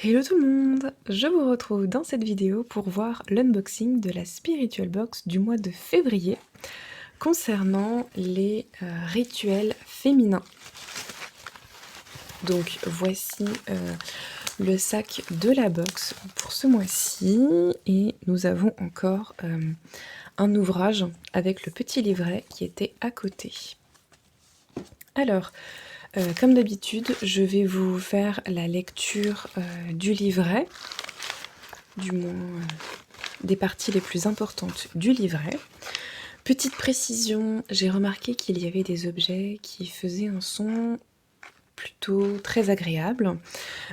Hello tout le monde! Je vous retrouve dans cette vidéo pour voir l'unboxing de la Spiritual Box du mois de février concernant les rituels féminins. Donc voici le sac de la box pour ce mois-ci et nous avons encore un ouvrage avec le petit livret qui était à côté. Alors, comme d'habitude, je vais vous faire la lecture du livret, du moins des parties les plus importantes du livret. Petite précision, j'ai remarqué qu'il y avait des objets qui faisaient un son plutôt très agréable.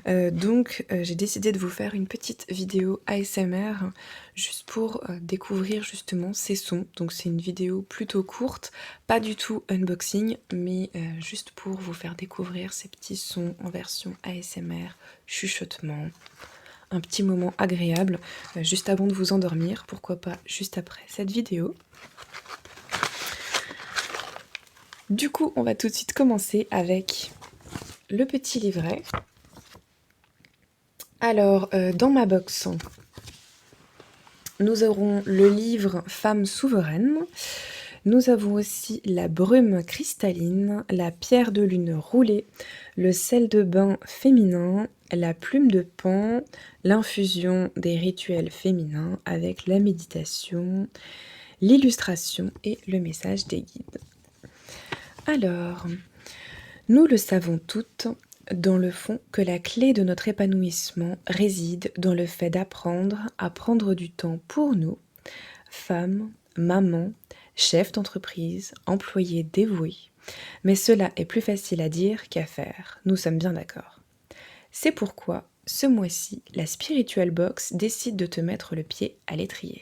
Donc j'ai décidé de vous faire une petite vidéo ASMR juste pour découvrir justement ces sons. Donc c'est une vidéo plutôt courte, pas du tout unboxing, mais juste pour vous faire découvrir ces petits sons en version ASMR, chuchotement. Un petit moment agréable juste avant de vous endormir, pourquoi pas juste après cette vidéo. Du coup, on va tout de suite commencer avec le petit livret. Alors, dans ma box, nous aurons le livre Femmes souveraines. Nous avons aussi la brume cristalline, la pierre de lune roulée, le sel de bain féminin, la plume de pan, l'infusion des rituels féminins avec la méditation, l'illustration et le message des guides. Alors, nous le savons toutes, dans le fond, que la clé de notre épanouissement réside dans le fait d'apprendre à prendre du temps pour nous, femmes, mamans, chefs d'entreprise, employés dévoués. Mais cela est plus facile à dire qu'à faire, nous sommes bien d'accord. C'est pourquoi, ce mois-ci, la Spiritual Box décide de te mettre le pied à l'étrier.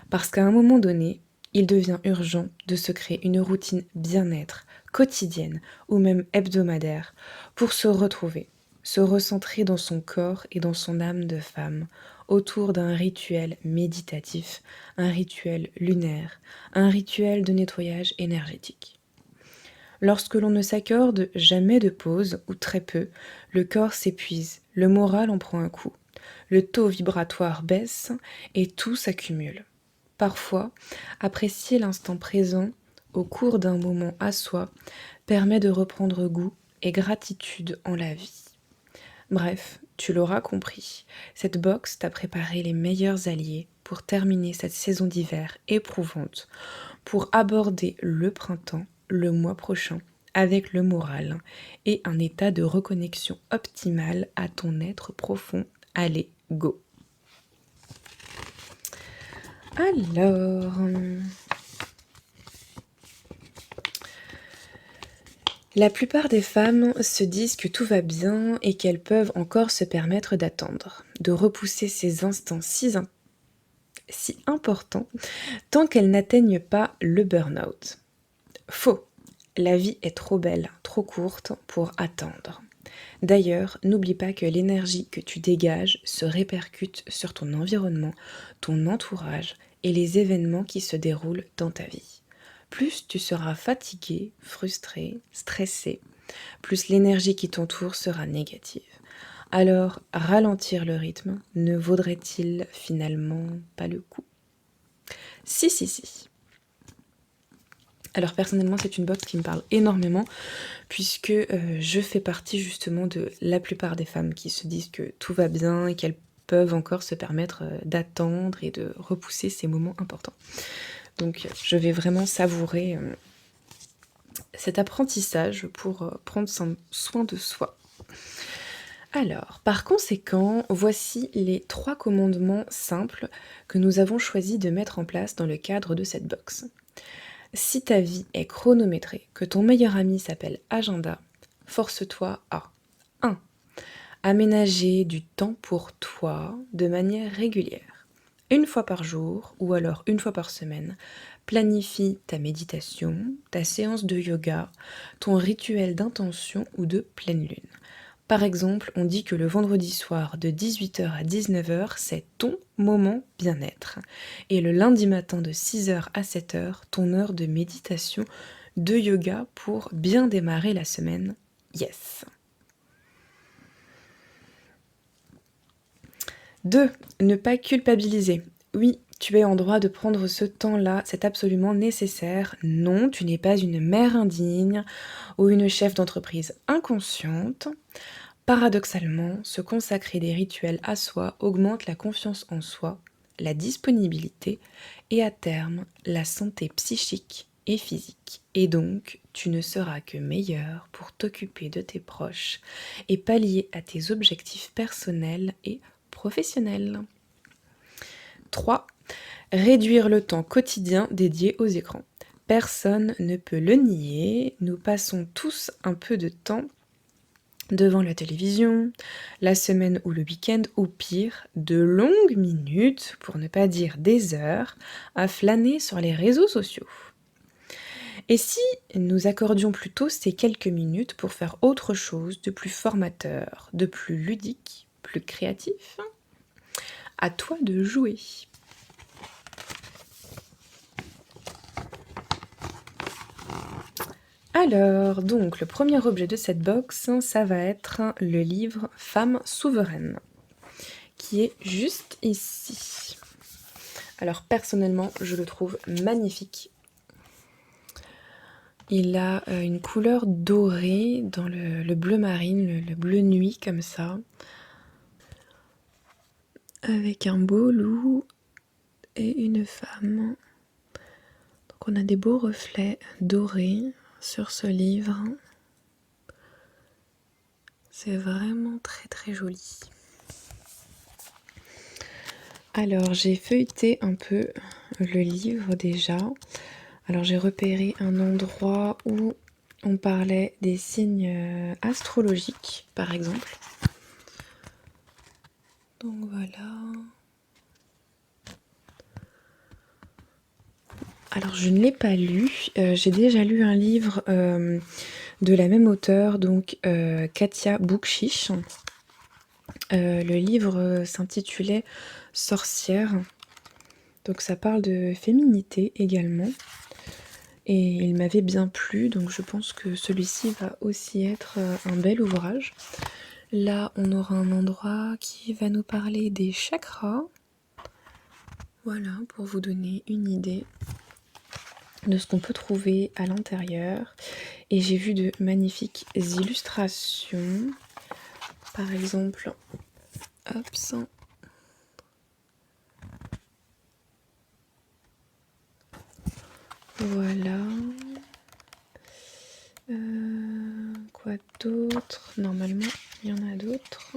Parce qu'à un moment donné, il devient urgent de se créer une routine bien-être, quotidienne ou même hebdomadaire, pour se retrouver, se recentrer dans son corps et dans son âme de femme, autour d'un rituel méditatif, un rituel lunaire, un rituel de nettoyage énergétique. Lorsque l'on ne s'accorde jamais de pause, ou très peu, le corps s'épuise, le moral en prend un coup, le taux vibratoire baisse et tout s'accumule. Parfois, apprécier l'instant présent au cours d'un moment à soi permet de reprendre goût et gratitude en la vie. Bref, tu l'auras compris, cette box t'a préparé les meilleurs alliés pour terminer cette saison d'hiver éprouvante, pour aborder le printemps, le mois prochain, avec le moral et un état de reconnexion optimal à ton être profond. Allez, go! Alors, la plupart des femmes se disent que tout va bien et qu'elles peuvent encore se permettre d'attendre, de repousser ces instants si importants tant qu'elles n'atteignent pas le burn-out. Faux! La vie est trop belle, trop courte pour attendre. D'ailleurs, n'oublie pas que l'énergie que tu dégages se répercute sur ton environnement, ton entourage et les événements qui se déroulent dans ta vie. Plus tu seras fatigué, frustré, stressé, plus l'énergie qui t'entoure sera négative. Alors, ralentir le rythme ne vaudrait-il finalement pas le coup? Si. Alors personnellement, c'est une box qui me parle énormément puisque je fais partie justement de la plupart des femmes qui se disent que tout va bien et qu'elles peuvent encore se permettre d'attendre et de repousser ces moments importants. Donc je vais vraiment savourer cet apprentissage pour prendre soin de soi. Alors, par conséquent, voici les 3 commandements simples que nous avons choisi de mettre en place dans le cadre de cette box. Si ta vie est chronométrée, que ton meilleur ami s'appelle Agenda, force-toi à 1. Aménager du temps pour toi de manière régulière. Une fois par jour ou alors une fois par semaine, planifie ta méditation, ta séance de yoga, ton rituel d'intention ou de pleine lune. Par exemple, on dit que le vendredi soir de 18h à 19h, c'est ton moment bien-être. Et le lundi matin de 6h à 7h, ton heure de méditation, de yoga pour bien démarrer la semaine. Yes! 2. Ne pas culpabiliser. Oui, tu es en droit de prendre ce temps-là, c'est absolument nécessaire. Non, tu n'es pas une mère indigne ou une chef d'entreprise inconsciente. Paradoxalement, se consacrer des rituels à soi augmente la confiance en soi, la disponibilité et à terme la santé psychique et physique. Et donc, tu ne seras que meilleur pour t'occuper de tes proches et pallier à tes objectifs personnels et professionnels. 3. Réduire le temps quotidien dédié aux écrans. Personne ne peut le nier, nous passons tous un peu de temps devant la télévision, la semaine ou le week-end, ou pire, de longues minutes, pour ne pas dire des heures, à flâner sur les réseaux sociaux. Et si nous accordions plutôt ces quelques minutes pour faire autre chose de plus formateur, de plus ludique, plus créatif? À toi de jouer. Alors, donc, le premier objet de cette box, ça va être le livre Femme souveraine, qui est juste ici. Alors, personnellement, je le trouve magnifique. Il a une couleur dorée dans le bleu marine, le bleu nuit, comme ça. Avec un beau loup et une femme. Donc, on a des beaux reflets dorés sur ce livre. C'est vraiment très très joli. Alors j'ai feuilleté un peu le livre déjà. Alors j'ai repéré un endroit où on parlait des signes astrologiques par exemple. Donc voilà. Alors je ne l'ai pas lu. J'ai déjà lu un livre de la même auteure, donc Katia Boukchich. Le livre s'intitulait Sorcière. Donc ça parle de féminité également. Et il m'avait bien plu, donc je pense que celui-ci va aussi être un bel ouvrage. Là, on aura un endroit qui va nous parler des chakras. Voilà, pour vous donner une idée de ce qu'on peut trouver à l'intérieur. Et j'ai vu de magnifiques illustrations. Par exemple, hop, ça. Voilà. Quoi d'autre? Normalement, il y en a d'autres.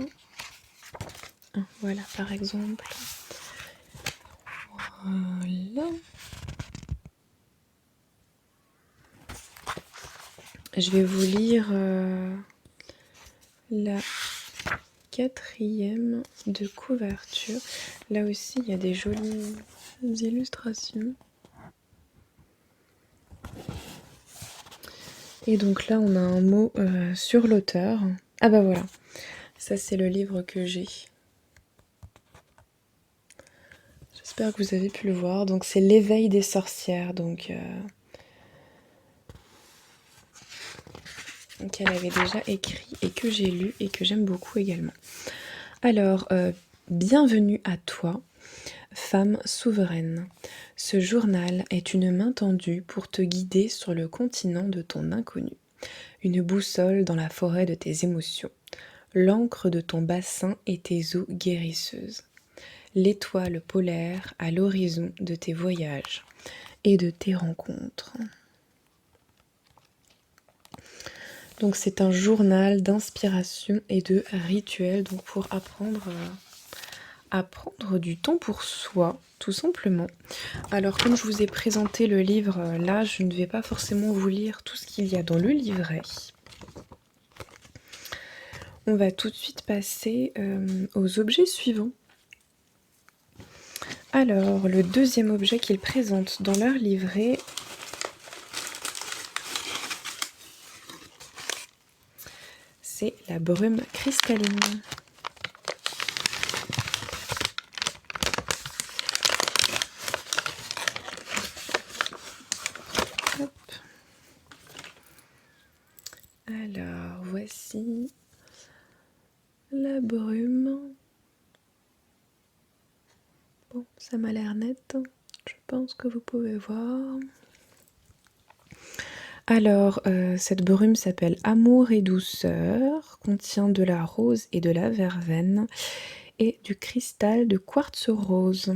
Ah, voilà, par exemple. Voilà. Je vais vous lire la 4e de couverture. Là aussi, il y a des jolies illustrations. Et donc là, on a un mot sur l'auteur. Ah bah voilà, ça c'est le livre que j'ai. J'espère que vous avez pu le voir. Donc c'est L'éveil des sorcières. Donc qu'elle avait déjà écrit et que j'ai lu et que j'aime beaucoup également. Alors, bienvenue à toi, femme souveraine. Ce journal est une main tendue pour te guider sur le continent de ton inconnu, une boussole dans la forêt de tes émotions, l'encre de ton bassin et tes eaux guérisseuses, l'étoile polaire à l'horizon de tes voyages et de tes rencontres. Donc c'est un journal d'inspiration et de rituels, donc pour apprendre à prendre du temps pour soi, tout simplement. Alors comme je vous ai présenté le livre, là je ne vais pas forcément vous lire tout ce qu'il y a dans le livret. On va tout de suite passer aux objets suivants. Alors, le deuxième objet qu'ils présentent dans leur livret, c'est la brume cristalline. Hop. Alors, voici la brume. m'a l'air net. Je pense que vous pouvez voir. Alors, cette brume s'appelle Amour et douceur, contient de la rose et de la verveine et du cristal de quartz rose.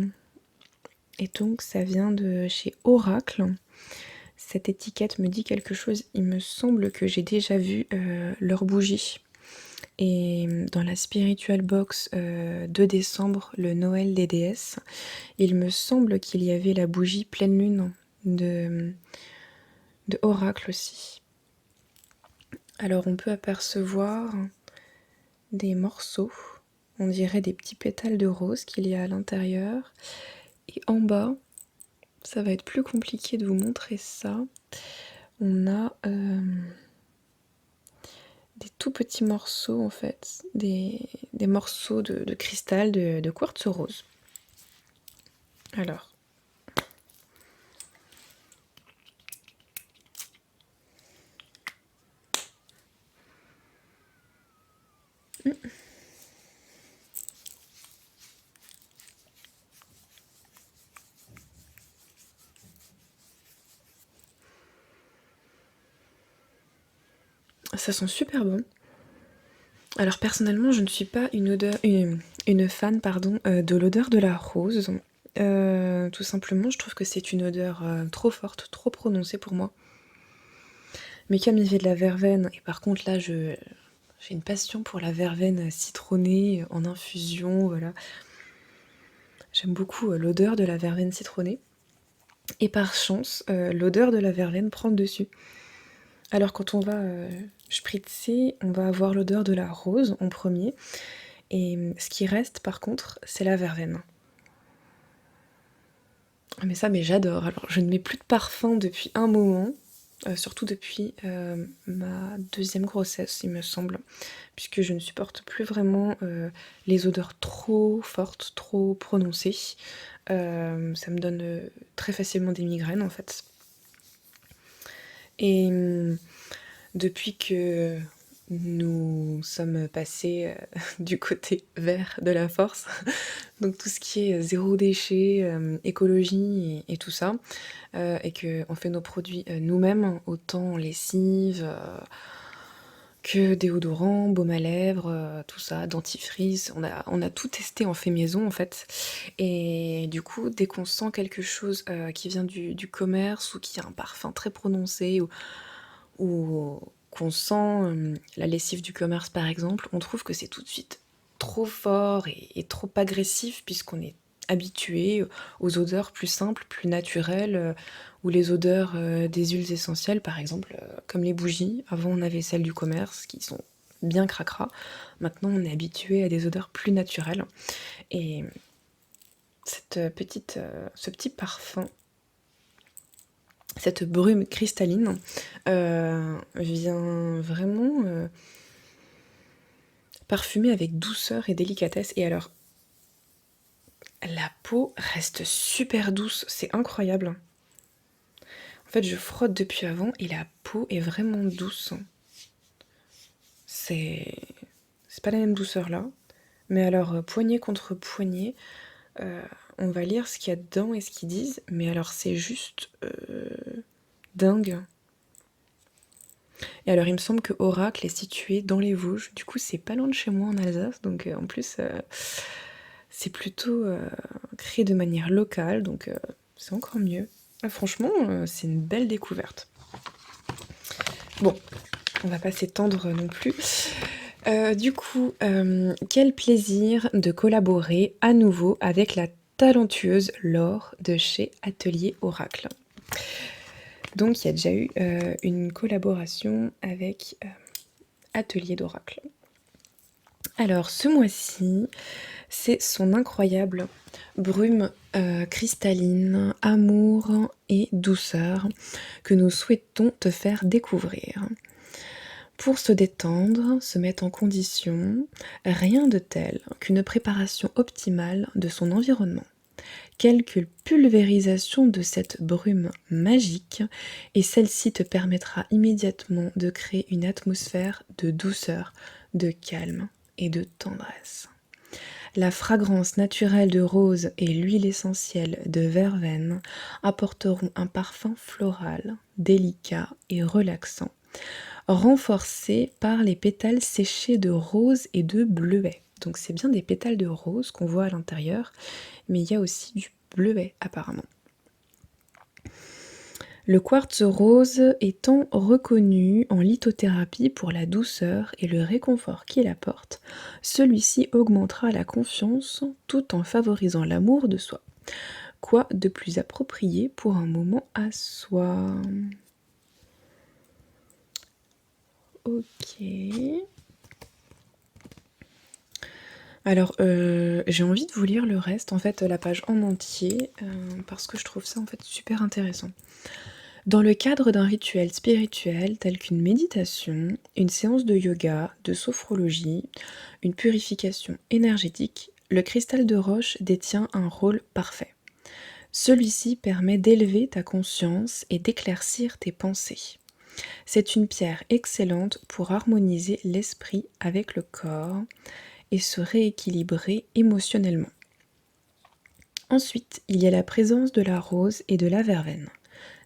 Et donc ça vient de chez Oracle. Cette étiquette me dit quelque chose, il me semble que j'ai déjà vu leur bougie. Et dans la Spiritual Box de décembre, le Noël des déesses, il me semble qu'il y avait la bougie pleine lune de Oracle aussi. Alors on peut apercevoir des morceaux, on dirait des petits pétales de rose qu'il y a à l'intérieur. Et en bas, ça va être plus compliqué de vous montrer ça. On a des tout petits morceaux en fait, des morceaux de cristal de quartz rose. Alors, ça sent super bon. Alors personnellement, je ne suis pas une fan de l'odeur de la rose. Tout simplement, je trouve que c'est une odeur trop forte, trop prononcée pour moi. Mais comme il y avait de la verveine, et par contre là, j'ai une passion pour la verveine citronnée en infusion, voilà. J'aime beaucoup l'odeur de la verveine citronnée. Et par chance, l'odeur de la verveine prend le dessus. Alors quand on va spritzer, on va avoir l'odeur de la rose en premier. Et ce qui reste par contre, c'est la verveine. Mais j'adore. Alors je ne mets plus de parfum depuis un moment, surtout depuis ma deuxième grossesse, il me semble, puisque je ne supporte plus vraiment les odeurs trop fortes, trop prononcées. Ça me donne très facilement des migraines en fait. Et depuis que nous sommes passés du côté vert de la force, donc tout ce qui est zéro déchet, écologie et tout ça, et qu'on fait nos produits nous-mêmes, autant lessive que déodorant, baume à lèvres, tout ça, dentifrice, on a tout testé en fait maison en fait. Et du coup, dès qu'on sent quelque chose qui vient du commerce ou qui a un parfum très prononcé ou qu'on sent la lessive du commerce par exemple, on trouve que c'est tout de suite trop fort et trop agressif puisqu'on est habitué aux odeurs plus simples, plus naturelles, ou les odeurs des huiles essentielles par exemple, comme les bougies. Avant on avait celles du commerce qui sont bien cracra, maintenant on est habitué à des odeurs plus naturelles. Et ce petit parfum, cette brume cristalline vient vraiment parfumer avec douceur et délicatesse. Et alors, la peau reste super douce, c'est incroyable. En fait, je frotte depuis avant et la peau est vraiment douce. C'est pas la même douceur là. Mais alors, poignée contre poignée, on va lire ce qu'il y a dedans et ce qu'ils disent. Mais alors, c'est juste dingue. Et alors, il me semble que Oracle est situé dans les Vosges. Du coup, c'est pas loin de chez moi en Alsace. Donc, en plus, c'est plutôt créé de manière locale. Donc, c'est encore mieux. Ah, franchement, c'est une belle découverte. Bon, on va pas s'étendre non plus. Du coup, quel plaisir de collaborer à nouveau avec la talentueuse Laure de chez Atelier Oracle. Donc il y a déjà eu une collaboration avec Atelier d'Oracle. Alors ce mois-ci, c'est son incroyable brume cristalline, amour et douceur que nous souhaitons te faire découvrir. Pour se détendre, se mettre en condition, rien de tel qu'une préparation optimale de son environnement. Quelques pulvérisations de cette brume magique et celle-ci te permettra immédiatement de créer une atmosphère de douceur, de calme et de tendresse. La fragrance naturelle de rose et l'huile essentielle de verveine apporteront un parfum floral, délicat et relaxant, renforcé par les pétales séchés de rose et de bleuet. Donc c'est bien des pétales de rose qu'on voit à l'intérieur, mais il y a aussi du bleuet apparemment. Le quartz rose étant reconnu en lithothérapie pour la douceur et le réconfort qu'il apporte, celui-ci augmentera la confiance tout en favorisant l'amour de soi. Quoi de plus approprié pour un moment à soi? Ok. Alors, j'ai envie de vous lire le reste, en fait, la page en entier, parce que je trouve ça, en fait, super intéressant. Dans le cadre d'un rituel spirituel tel qu'une méditation, une séance de yoga, de sophrologie, une purification énergétique, le cristal de roche détient un rôle parfait. Celui-ci permet d'élever ta conscience et d'éclaircir tes pensées. C'est une pierre excellente pour harmoniser l'esprit avec le corps et se rééquilibrer émotionnellement. Ensuite, il y a la présence de la rose et de la verveine,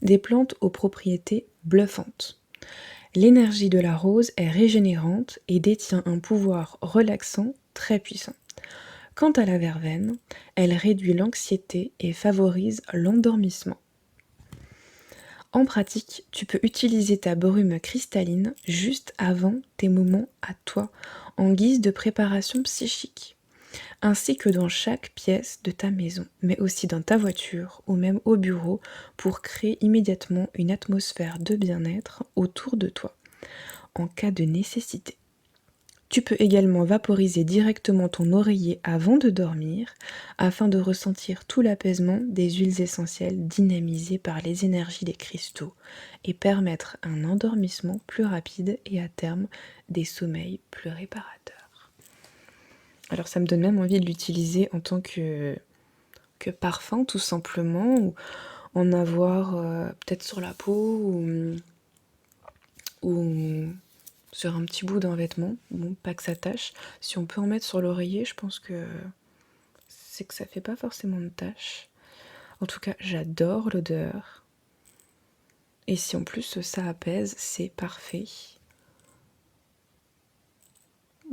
des plantes aux propriétés bluffantes. L'énergie de la rose est régénérante et détient un pouvoir relaxant très puissant. Quant à la verveine, elle réduit l'anxiété et favorise l'endormissement. En pratique, tu peux utiliser ta brume cristalline juste avant tes moments à toi, en guise de préparation psychique, ainsi que dans chaque pièce de ta maison, mais aussi dans ta voiture ou même au bureau pour créer immédiatement une atmosphère de bien-être autour de toi, en cas de nécessité. Tu peux également vaporiser directement ton oreiller avant de dormir afin de ressentir tout l'apaisement des huiles essentielles dynamisées par les énergies des cristaux et permettre un endormissement plus rapide et à terme des sommeils plus réparateurs. Alors ça me donne même envie de l'utiliser en tant que parfum tout simplement, ou en avoir peut-être sur la peau ou sur un petit bout d'un vêtement, bon, pas que ça tâche. Si on peut en mettre sur l'oreiller, je pense que c'est que ça fait pas forcément de tâche. En tout cas, j'adore l'odeur. Et si en plus ça apaise, c'est parfait.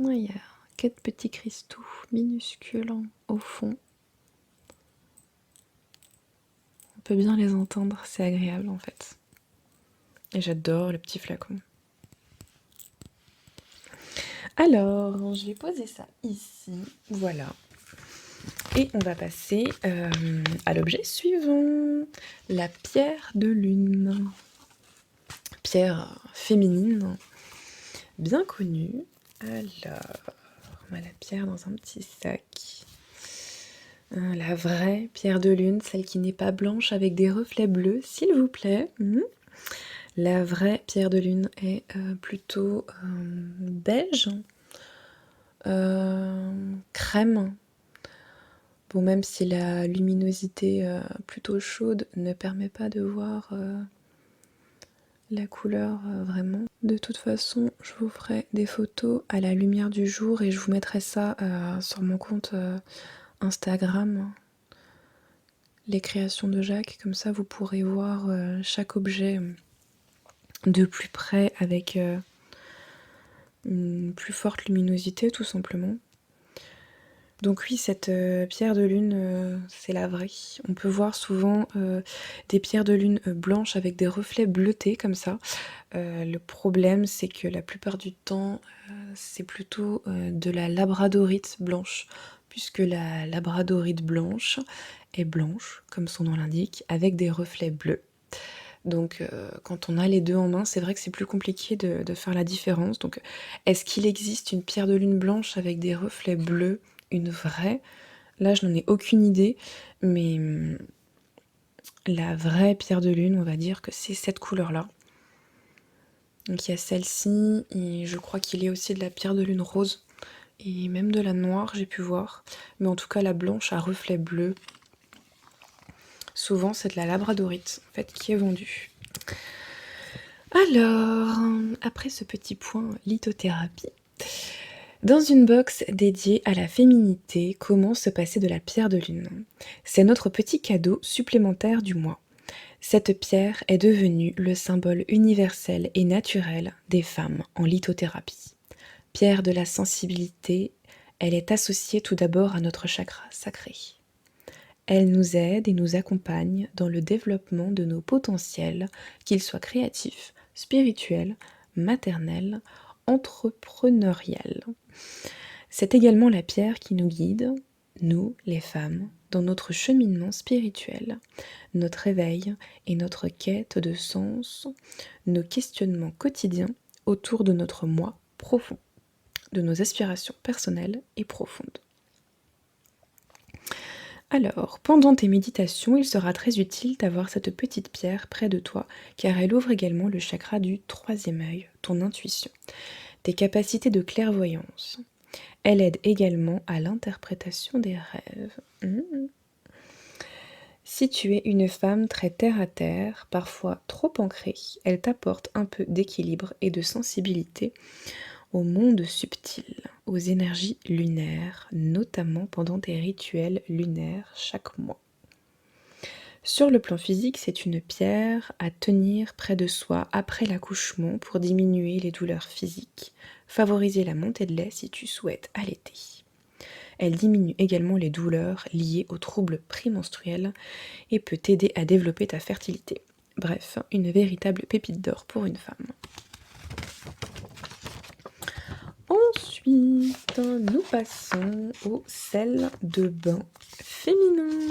Il y a 4 petits cristaux minuscules au fond. On peut bien les entendre, c'est agréable en fait. Et j'adore le petit flacon. Alors, je vais poser ça ici, voilà. Et on va passer à l'objet suivant, la pierre de lune. Pierre féminine, bien connue. Alors, on a la pierre dans un petit sac. La vraie pierre de lune, celle qui n'est pas blanche avec des reflets bleus, s'il vous plaît. La vraie pierre de lune est plutôt beige, crème. Bon, même si la luminosité plutôt chaude ne permet pas de voir la couleur vraiment. De toute façon, je vous ferai des photos à la lumière du jour et je vous mettrai ça sur mon compte Instagram, les créations de Jacques. Comme ça, vous pourrez voir chaque objet de plus près avec une plus forte luminosité, tout simplement. Donc oui, cette pierre de lune, c'est la vraie. On peut voir souvent des pierres de lune blanches avec des reflets bleutés comme ça. Le problème, c'est que la plupart du temps, c'est plutôt de la labradorite blanche, puisque la labradorite blanche est blanche, comme son nom l'indique, avec des reflets bleus. Donc quand on a les deux en main, c'est vrai que c'est plus compliqué de faire la différence. Donc est-ce qu'il existe une pierre de lune blanche avec des reflets bleus? Une vraie, là je n'en ai aucune idée, mais la vraie pierre de lune, on va dire que c'est cette couleur là. Donc il y a celle-ci, et je crois qu'il y a aussi de la pierre de lune rose, et même de la noire j'ai pu voir, mais en tout cas la blanche à reflet bleu, souvent c'est de la labradorite en fait qui est vendue. Alors, après ce petit point lithothérapie, Dans une box dédiée à la féminité, comment se passer de la pierre de lune? C'est notre petit cadeau supplémentaire du mois. Cette pierre est devenue le symbole universel et naturel des femmes en lithothérapie. Pierre de la sensibilité, elle est associée tout d'abord à notre chakra sacré. Elle nous aide et nous accompagne dans le développement de nos potentiels, qu'ils soient créatifs, spirituels, maternels, entrepreneuriels. C'est également la pierre qui nous guide, nous, les femmes, dans notre cheminement spirituel, notre éveil et notre quête de sens, nos questionnements quotidiens autour de notre moi profond, de nos aspirations personnelles et profondes. Alors, pendant tes méditations, il sera très utile d'avoir cette petite pierre près de toi, car elle ouvre également le chakra du troisième œil, ton intuition, tes capacités de clairvoyance. Elle aide également à l'interprétation des rêves. Si tu es une femme très terre-à-terre, parfois trop ancrée, elle t'apporte un peu d'équilibre et de sensibilité au monde subtil, aux énergies lunaires, notamment pendant des rituels lunaires chaque mois. Sur le plan physique, c'est une pierre à tenir près de soi après l'accouchement pour diminuer les douleurs physiques, favoriser la montée de lait si tu souhaites allaiter. Elle diminue également les douleurs liées aux troubles prémenstruels et peut t'aider à développer ta fertilité. Bref, une véritable pépite d'or pour une femme. Ensuite, nous passons au sel de bain féminin.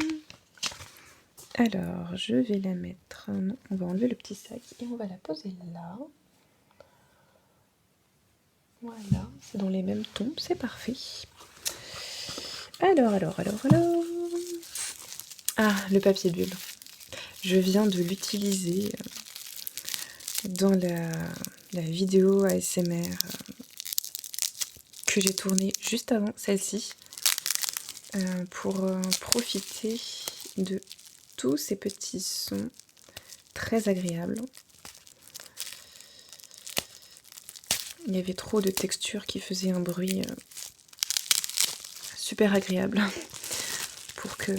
Alors, je vais la mettre... Non, on va enlever le petit sac et on va la poser là. Voilà, c'est dans les mêmes tons, c'est parfait. Alors. Ah, le papier bulle. Je viens de l'utiliser dans la vidéo ASMR que j'ai tournée juste avant celle-ci pour profiter de tous ces petits sons très agréables. Il y avait trop de textures qui faisaient un bruit super agréable pour que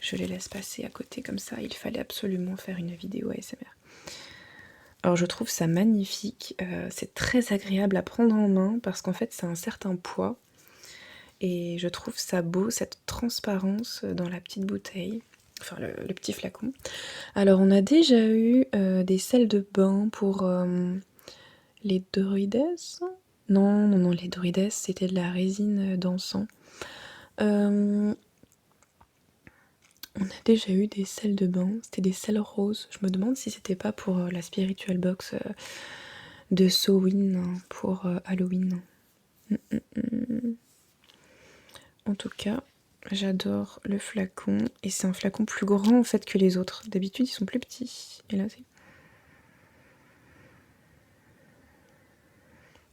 je les laisse passer à côté comme ça. Il fallait absolument faire une vidéo ASMR. Alors je trouve ça magnifique, c'est très agréable à prendre en main parce qu'en fait ça a un certain poids et je trouve ça beau, cette transparence dans la petite bouteille, enfin le petit flacon. Alors on a déjà eu des sels de bain pour les druides. Non, les druides c'était de la résine d'encens. On a déjà eu des sels de bain, c'était des sels roses. Je me demande si c'était pas pour la spiritual box de Samhain pour Halloween. En tout cas, j'adore le flacon et c'est un flacon plus grand en fait que les autres. D'habitude, ils sont plus petits. Et là,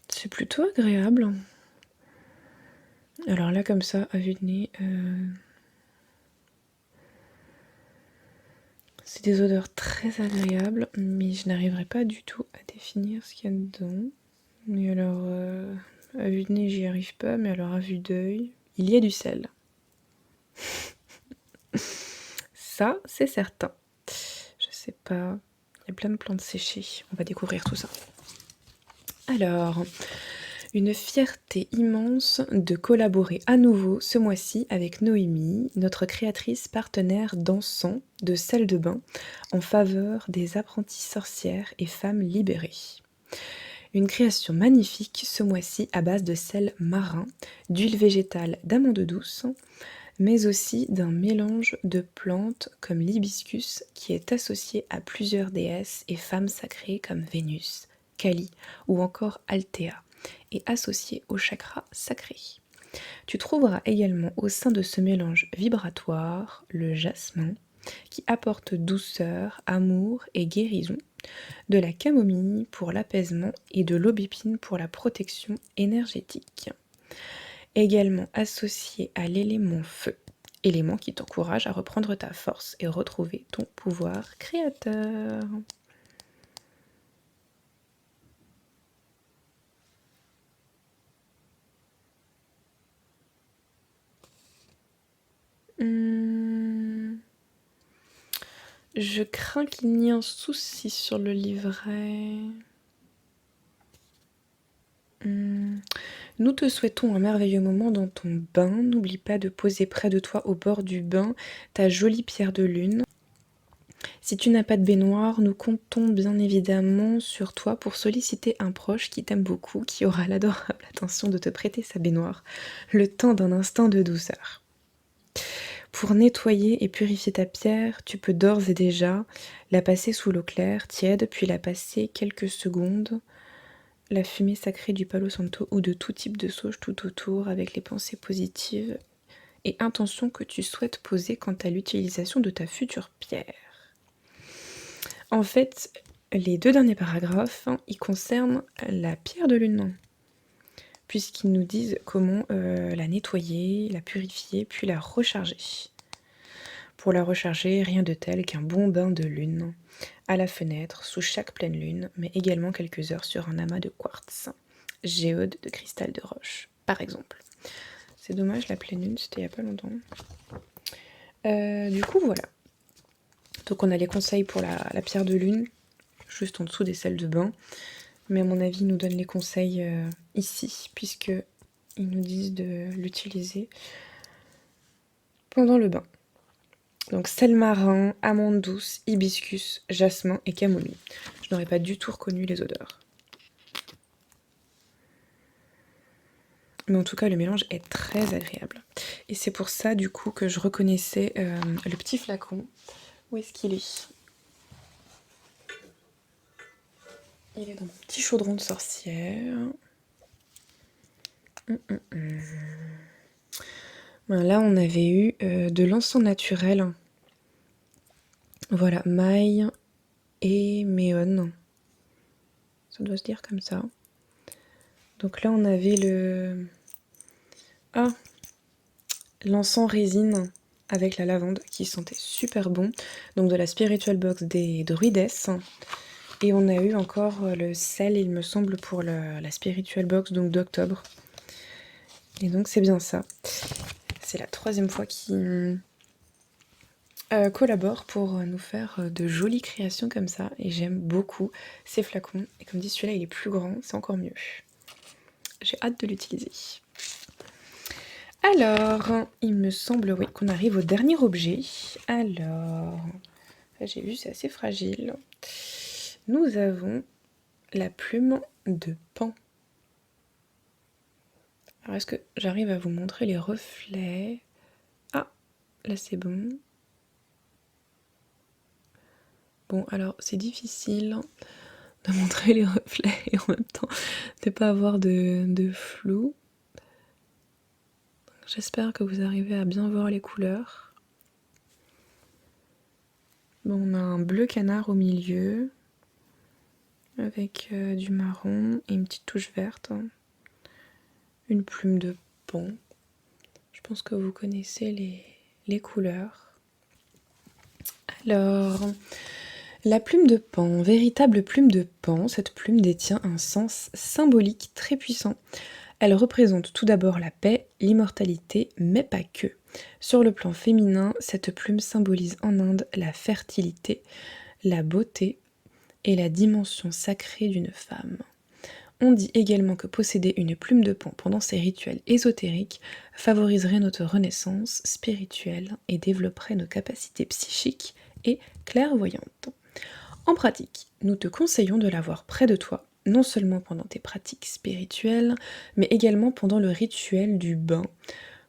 c'est plutôt agréable. Alors là, comme ça, à vue de nez, c'est des odeurs très agréables, mais je n'arriverai pas du tout à définir ce qu'il y a dedans. Mais alors, à vue de nez, j'y arrive pas, mais alors à vue d'œil, il y a du sel. Ça, c'est certain. Je sais pas, il y a plein de plantes séchées. On va découvrir tout ça. Alors, une fierté immense de collaborer à nouveau ce mois-ci avec Noémie, notre créatrice partenaire d'encens de salle de bain en faveur des apprenties sorcières et femmes libérées. Une création magnifique ce mois-ci à base de sel marin, d'huile végétale d'amande douce, mais aussi d'un mélange de plantes comme l'hibiscus qui est associé à plusieurs déesses et femmes sacrées comme Vénus, Kali ou encore Althea, et associé au chakra sacré. Tu trouveras également au sein de ce mélange vibratoire le jasmin qui apporte douceur, amour et guérison, de la camomille pour l'apaisement et de l'aubépine pour la protection énergétique. Également associé à l'élément feu, élément qui t'encourage à reprendre ta force et retrouver ton pouvoir créateur. Mmh. Je crains qu'il n'y ait un souci sur le livret. Nous te souhaitons un merveilleux moment dans ton bain. N'oublie pas de poser près de toi au bord du bain ta jolie pierre de lune. Si tu n'as pas de baignoire, nous comptons bien évidemment sur toi pour solliciter un proche qui t'aime beaucoup, qui aura l'adorable attention de te prêter sa baignoire, le temps d'un instant de douceur. Pour nettoyer et purifier ta pierre, tu peux d'ores et déjà la passer sous l'eau claire, tiède, puis la passer quelques secondes, la fumée sacrée du Palo Santo ou de tout type de sauge tout autour avec les pensées positives et intentions que tu souhaites poser quant à l'utilisation de ta future pierre. En fait, les 2 derniers paragraphes, ils concernent la pierre de lune, puisqu'ils nous disent comment la nettoyer, la purifier, puis la recharger. Pour la recharger, rien de tel qu'un bon bain de lune, à la fenêtre, sous chaque pleine lune, mais également quelques heures sur un amas de quartz, géode de cristal de roche, par exemple. C'est dommage, la pleine lune, c'était il n'y a pas longtemps. Du coup, voilà. Donc on a les conseils pour la pierre de lune, juste en dessous des salles de bain. Mais à mon avis, ils nous donnent les conseils ici, puisqu'ils nous disent de l'utiliser pendant le bain. Donc sel marin, amande douce, hibiscus, jasmin et camomille. Je n'aurais pas du tout reconnu les odeurs. Mais en tout cas, le mélange est très agréable. Et c'est pour ça, du coup, que je reconnaissais le petit flacon. Où est-ce qu'il est ? Il est dans mon petit chaudron de sorcière. Ben là, on avait eu de l'encens naturel. Voilà, maille et méone. Ça doit se dire comme ça. Donc là, on avait l'encens résine avec la lavande qui sentait super bon. Donc de la Spiritual Box des Druides. Et on a eu encore le sel, il me semble, pour la Spiritual Box donc d'octobre. Et donc c'est bien ça. C'est la 3e fois qu'ils collabore pour nous faire de jolies créations comme ça. Et j'aime beaucoup ces flacons. Et comme dit, celui-là, il est plus grand, c'est encore mieux. J'ai hâte de l'utiliser. Alors, il me semble, oui, qu'on arrive au dernier objet. Alors, j'ai vu, c'est assez fragile. Nous avons la plume de Pan. Alors, est-ce que j'arrive à vous montrer les reflets ? Ah, là c'est bon. Bon, alors, c'est difficile de montrer les reflets et en même temps de pas avoir de flou. J'espère que vous arrivez à bien voir les couleurs. Bon, on a un bleu canard au milieu avec du marron et une petite touche verte. Une plume de Pan. Je pense que vous connaissez les couleurs. Alors, la plume de Pan, véritable plume de Pan, cette plume détient un sens symbolique très puissant. Elle représente tout d'abord la paix, l'immortalité, mais pas que. Sur le plan féminin, cette plume symbolise en Inde la fertilité, la beauté et la dimension sacrée d'une femme. On dit également que posséder une plume de Pan pendant ces rituels ésotériques favoriserait notre renaissance spirituelle et développerait nos capacités psychiques et clairvoyantes. En pratique, nous te conseillons de l'avoir près de toi, non seulement pendant tes pratiques spirituelles, mais également pendant le rituel du bain,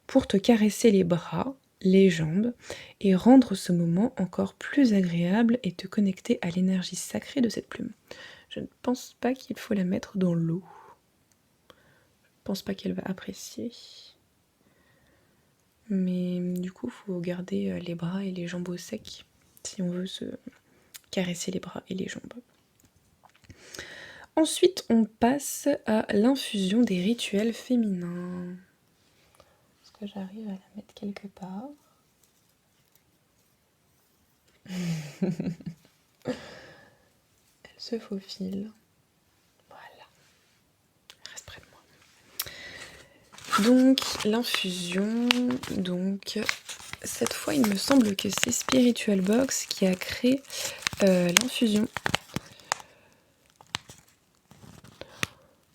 pour te caresser les bras, les jambes, et rendre ce moment encore plus agréable et te connecter à l'énergie sacrée de cette plume. Je ne pense pas qu'il faut la mettre dans l'eau. Je ne pense pas qu'elle va apprécier. Mais du coup, il faut garder les bras et les jambes au sec si on veut se caresser les bras et les jambes. Ensuite, on passe à l'infusion des rituels féminins. Est-ce que j'arrive à la mettre quelque part ? Elle se faufile. Voilà. Reste près de moi. Donc, l'infusion, cette fois, il me semble que c'est Spiritual Box qui a créé l'infusion.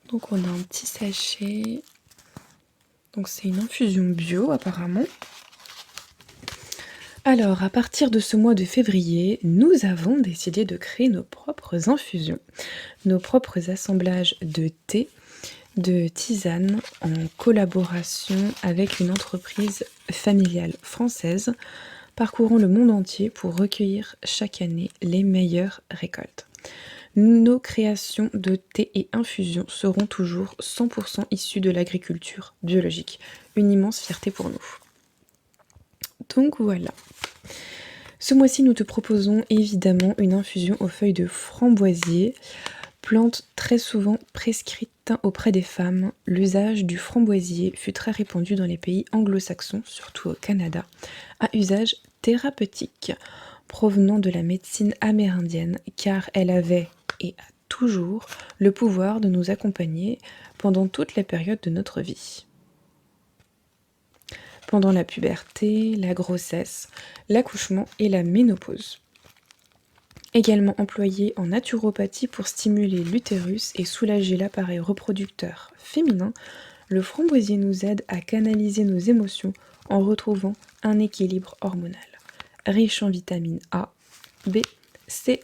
Donc on a un petit sachet. Donc c'est une infusion bio apparemment. Alors, à partir de ce mois de février, nous avons décidé de créer nos propres infusions, nos propres assemblages de thé, de tisane, en collaboration avec une entreprise familiale française, parcourant le monde entier pour recueillir chaque année les meilleures récoltes. Nos créations de thé et infusions seront toujours 100% issues de l'agriculture biologique. Une immense fierté pour nous. Donc voilà. Ce mois-ci, nous te proposons évidemment une infusion aux feuilles de framboisier, plante très souvent prescrite auprès des femmes. L'usage du framboisier fut très répandu dans les pays anglo-saxons, surtout au Canada, à usage thérapeutique, provenant de la médecine amérindienne, car elle avait et a toujours le pouvoir de nous accompagner pendant toute la période de notre vie. Pendant la puberté, la grossesse, l'accouchement et la ménopause. Également employé en naturopathie pour stimuler l'utérus et soulager l'appareil reproducteur féminin, le framboisier nous aide à canaliser nos émotions en retrouvant un équilibre hormonal. Riche en vitamines A, B, C,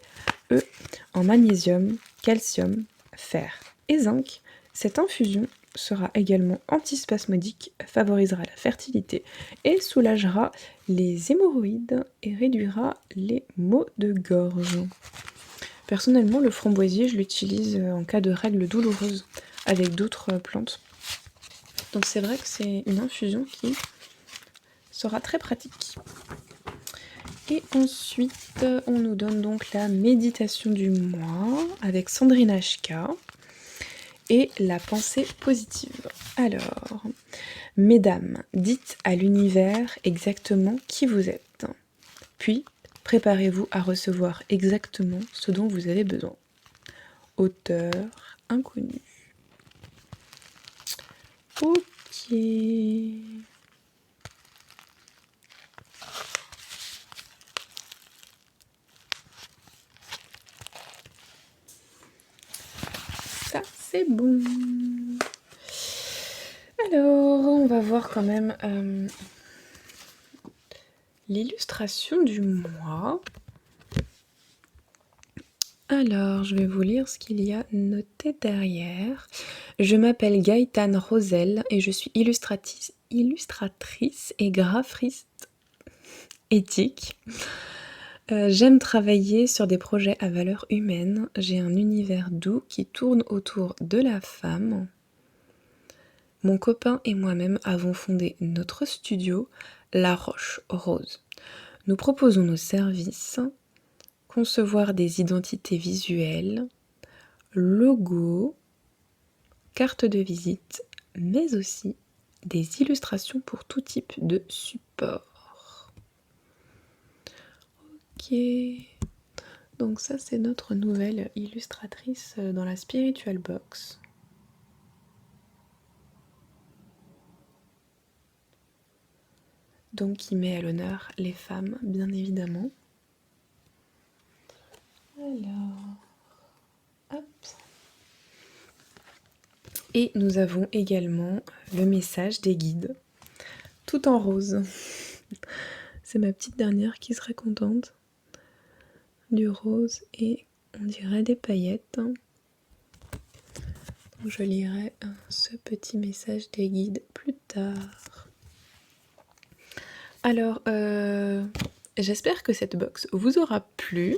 E, en magnésium, calcium, fer et zinc, cette infusion sera également antispasmodique, favorisera la fertilité et soulagera les hémorroïdes et réduira les maux de gorge. Personnellement, le framboisier, je l'utilise en cas de règles douloureuses avec d'autres plantes. Donc c'est vrai que c'est une infusion qui sera très pratique. Et ensuite, on nous donne donc la méditation du mois avec Sandrine HK. Et la pensée positive. Alors, mesdames, dites à l'univers exactement qui vous êtes. Puis, préparez-vous à recevoir exactement ce dont vous avez besoin. Auteur inconnu. Ok. Ça, c'est bon. Alors, on va voir quand même l'illustration du mois. Alors, je vais vous lire ce qu'il y a noté derrière. Je m'appelle Gaëtane Rosel et je suis illustratrice et graphiste éthique. J'aime travailler sur des projets à valeur humaine. J'ai un univers doux qui tourne autour de la femme. Mon copain et moi-même avons fondé notre studio, La Roche Rose. Nous proposons nos services, concevoir des identités visuelles, logos, cartes de visite, mais aussi des illustrations pour tout type de support. Ok, donc ça c'est notre nouvelle illustratrice dans la Spiritual Box. Donc qui met à l'honneur les femmes, bien évidemment. Alors, hop. Et nous avons également le message des guides, tout en rose. C'est ma petite dernière qui serait contente. Du rose et on dirait des paillettes. Donc je lirai ce petit message des guides plus tard. Alors, j'espère que cette box vous aura plu.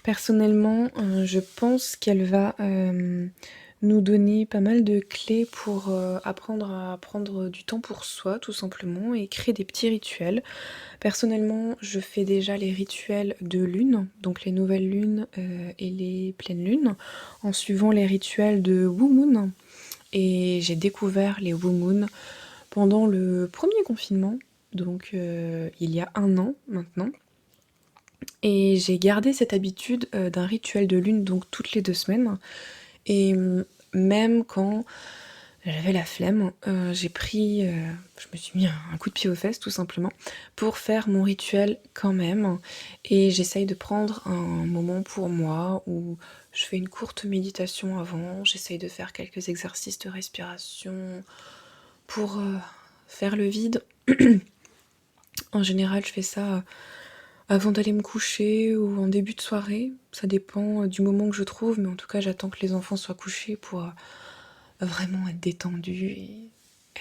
Personnellement, je pense qu'elle va nous donner pas mal de clés pour apprendre à prendre du temps pour soi, tout simplement, et créer des petits rituels. Personnellement, je fais déjà les rituels de lune, donc les nouvelles lunes et les pleines lunes, en suivant les rituels de Wu Moon. Et j'ai découvert les Wu Moon pendant le premier confinement, donc il y a 1 an maintenant. Et j'ai gardé cette habitude d'un rituel de lune, donc toutes les 2 semaines. Et même quand j'avais la flemme, j'ai pris, je me suis mis un coup de pied aux fesses tout simplement pour faire mon rituel quand même et j'essaye de prendre un moment pour moi où je fais une courte méditation avant, j'essaye de faire quelques exercices de respiration pour, faire le vide. En général, je fais ça, avant d'aller me coucher ou en début de soirée, ça dépend, du moment que je trouve, mais en tout cas, j'attends que les enfants soient couchés pour, vraiment être détendue et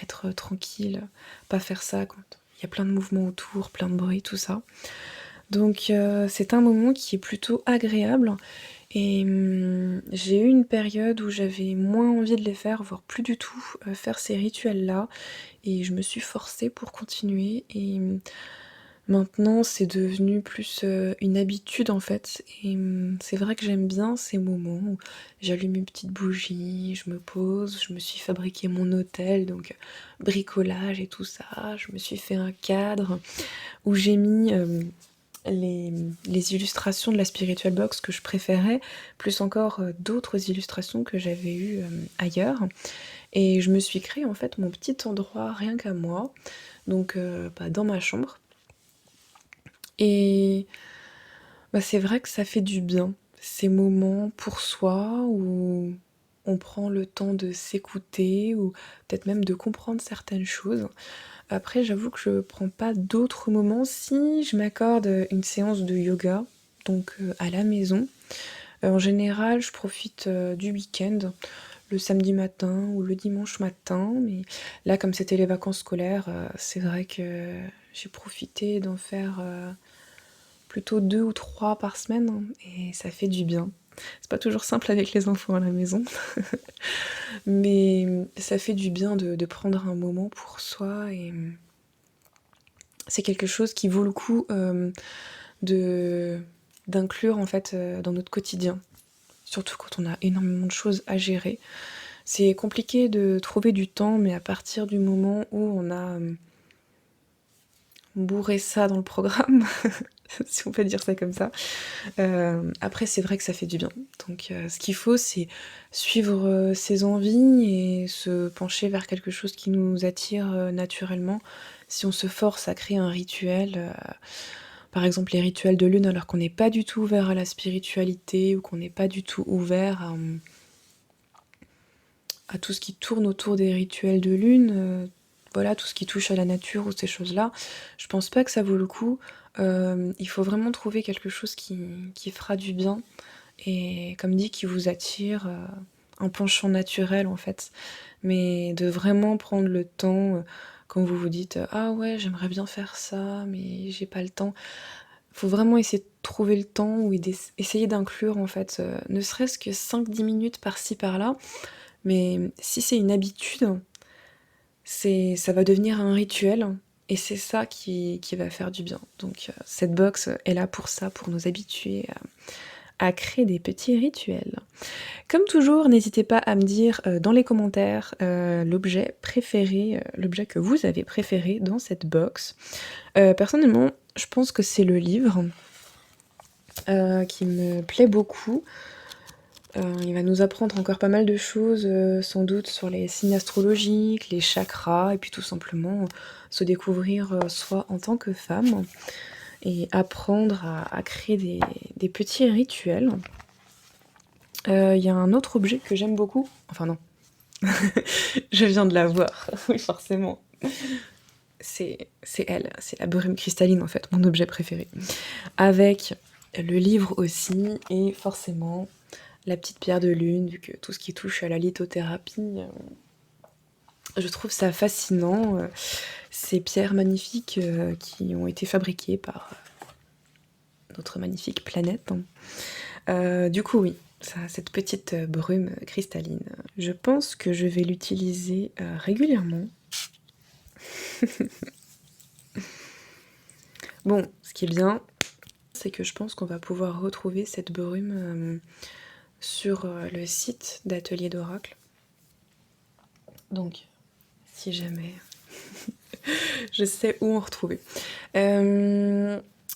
être tranquille, pas faire ça quand il y a plein de mouvements autour, plein de bruit, tout ça. Donc c'est un moment qui est plutôt agréable et j'ai eu une période où j'avais moins envie de les faire, voire plus du tout, faire ces rituels-là et je me suis forcée pour continuer et maintenant, c'est devenu plus, une habitude, en fait et c'est vrai que j'aime bien ces moments où j'allume une petite bougie, je me pose, je me suis fabriqué mon hôtel, donc bricolage et tout ça. Je me suis fait un cadre où j'ai mis, les illustrations de la Spiritual Box que je préférais, plus encore, d'autres illustrations que j'avais eues, ailleurs et je me suis créé, en fait, mon petit endroit rien qu'à moi, donc bah, dans ma chambre et bah, c'est vrai que ça fait du bien, ces moments pour soi où on prend le temps de s'écouter ou peut-être même de comprendre certaines choses. Après, j'avoue que je prends pas d'autres moments. Si je m'accorde une séance de yoga, donc à la maison, en général, je profite du week-end, le samedi matin ou le dimanche matin. Mais là, comme c'était les vacances scolaires, c'est vrai que j'ai profité d'en faire plutôt 2 ou 3 par semaine hein, et ça fait du bien. C'est pas toujours simple avec les enfants à la maison, mais ça fait du bien de prendre un moment pour soi et c'est quelque chose qui vaut le coup de d'inclure en fait dans notre quotidien. Surtout quand on a énormément de choses à gérer. C'est compliqué de trouver du temps, mais à partir du moment où on a bourré ça dans le programme, si on peut dire ça comme ça, après, c'est vrai que ça fait du bien. Donc, ce qu'il faut, c'est suivre ses envies et se pencher vers quelque chose qui nous attire naturellement. Si on se force à créer un rituel, par exemple les rituels de lune, alors qu'on n'est pas du tout ouvert à la spiritualité ou qu'on n'est pas du tout ouvert à tout ce qui tourne autour des rituels de lune, voilà, tout ce qui touche à la nature ou ces choses-là, je pense pas que ça vaut le coup. Il faut vraiment trouver quelque chose qui fera du bien et comme dit, qui vous attire, un penchant naturel en fait. Mais de vraiment prendre le temps, quand vous vous dites: «Ah ouais, j'aimerais bien faire ça, mais j'ai pas le temps». Faut vraiment essayer de trouver le temps ou essayer d'inclure en fait, ne serait-ce que 5-10 minutes par-ci par-là. Mais si c'est une habitude, ça va devenir un rituel et c'est ça qui va faire du bien. Donc cette box est là pour ça, pour nous habituer à créer des petits rituels. Comme toujours, n'hésitez pas à me dire, dans les commentaires, l'objet préféré, l'objet que vous avez préféré dans cette box. Personnellement, je pense que c'est le livre, qui me plaît beaucoup. Il va nous apprendre encore pas mal de choses, sans doute sur les signes astrologiques, les chakras et puis tout simplement, se découvrir, soi en tant que femme et apprendre à créer des petits rituels. Il y a un autre objet que j'aime beaucoup, enfin non, je viens de la voir, oui forcément. C'est elle, c'est la brume cristalline en fait, mon objet préféré. Avec le livre aussi et forcément la petite pierre de lune, vu que tout ce qui touche à la lithothérapie, je trouve ça fascinant, ces pierres magnifiques, qui ont été fabriquées par, notre magnifique planète. Du coup oui, ça cette petite, brume cristalline, je pense que je vais l'utiliser, régulièrement. Bon, ce qui est bien, c'est que je pense qu'on va pouvoir retrouver cette brume, sur, le site d'Atelier d'Oracle. Donc, si jamais je sais où en retrouver.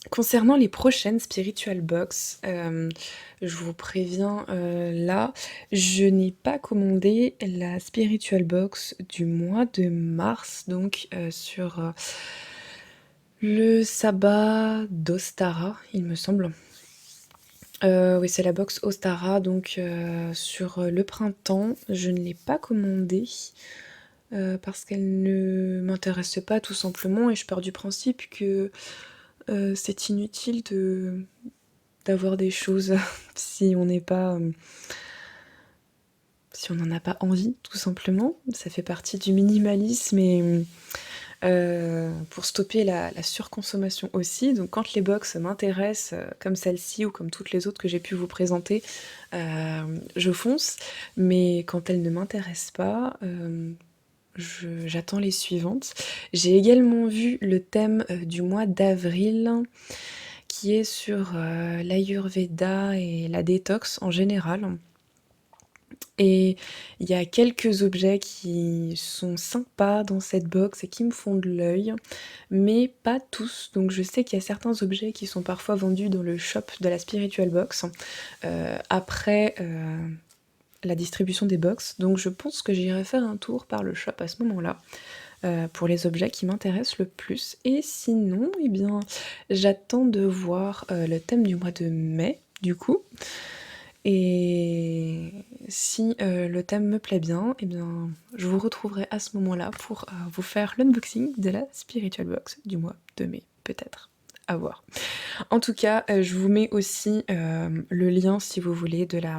Concernant les prochaines spiritual box, je vous préviens, là, je n'ai pas commandé la spiritual box du mois de mars, donc sur, le sabbat d'Ostara, il me semble. Oui, c'est la box Ostara, donc sur, le printemps. Je ne l'ai pas commandée, parce qu'elle ne m'intéresse pas tout simplement et je pars du principe que, c'est inutile d'avoir des choses si on n'est pas, si on n'en a pas envie tout simplement. Ça fait partie du minimalisme et pour stopper la surconsommation aussi. Donc quand les box m'intéressent, comme celle-ci ou comme toutes les autres que j'ai pu vous présenter, je fonce. Mais quand elles ne m'intéressent pas, j'attends les suivantes. J'ai également vu le thème, du mois d'avril qui est sur, l'ayurveda et la détox en général. Et il y a quelques objets qui sont sympas dans cette box et qui me font de l'œil, mais pas tous. Donc je sais qu'il y a certains objets qui sont parfois vendus dans le shop de la Spiritual Box, après, la distribution des box. Donc je pense que j'irai faire un tour par le shop à ce moment-là, pour les objets qui m'intéressent le plus. Et sinon, eh bien, j'attends de voir, le thème du mois de mai, du coup. Et si, le thème me plaît bien, eh bien, je vous retrouverai à ce moment-là pour, vous faire l'unboxing de la Spiritual Box du mois de mai, peut-être, à voir. En tout cas, je vous mets aussi, le lien, si vous voulez, de la,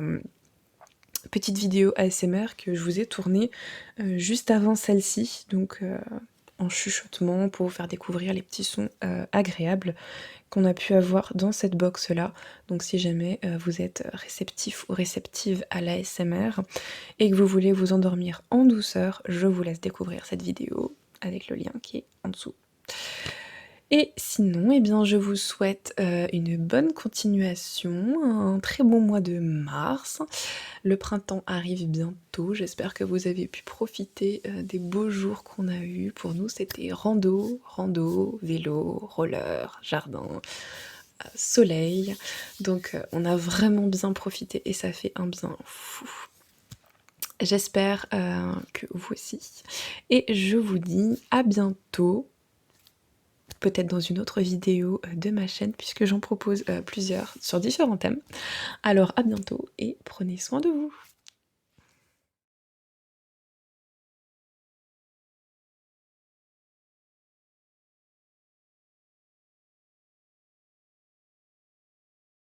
petite vidéo ASMR que je vous ai tournée, juste avant celle-ci, donc en chuchotement pour vous faire découvrir les petits sons, agréables qu'on a pu avoir dans cette box-là. Donc si jamais, vous êtes réceptif ou réceptive à l'ASMR et que vous voulez vous endormir en douceur, je vous laisse découvrir cette vidéo avec le lien qui est en dessous. Et sinon, eh bien, je vous souhaite, une bonne continuation, un très bon mois de mars. Le printemps arrive bientôt, j'espère que vous avez pu profiter, des beaux jours qu'on a eus. Pour nous, c'était rando, vélo, roller, jardin, soleil. Donc on a vraiment bien profité et ça fait un bien fou. J'espère, que vous aussi et je vous dis à bientôt, peut-être dans une autre vidéo, de ma chaîne puisque j'en propose, plusieurs sur différents thèmes. Alors à bientôt et prenez soin de vous.